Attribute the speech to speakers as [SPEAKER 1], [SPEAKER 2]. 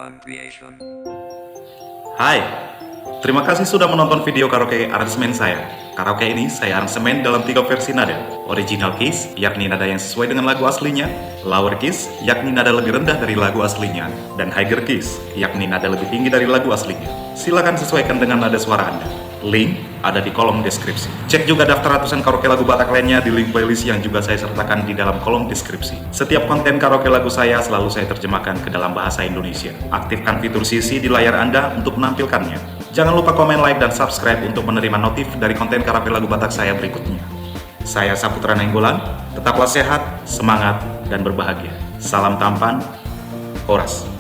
[SPEAKER 1] One Creation.
[SPEAKER 2] Hai, terima kasih sudah menonton video karaoke aransemen saya. Karaoke ini saya aransemen dalam 3 versi nada. Original keys, yakni nada yang sesuai dengan lagu aslinya. Lower keys, yakni nada lebih rendah dari lagu aslinya. Dan higher keys, yakni nada lebih tinggi dari lagu aslinya. Silakan sesuaikan dengan nada suara Anda. Link ada di kolom deskripsi. Cek juga daftar ratusan karaoke lagu Batak lainnya di link playlist yang juga saya sertakan di dalam kolom deskripsi. Setiap konten karaoke lagu saya selalu saya terjemahkan ke dalam bahasa Indonesia. Aktifkan fitur CC di layar Anda untuk menampilkannya. Jangan lupa komen, like, dan subscribe untuk menerima notif dari konten karaoke lagu Batak saya berikutnya. Saya Saputra Nainggolan, tetaplah sehat, semangat, dan berbahagia. Salam tampan, Horas.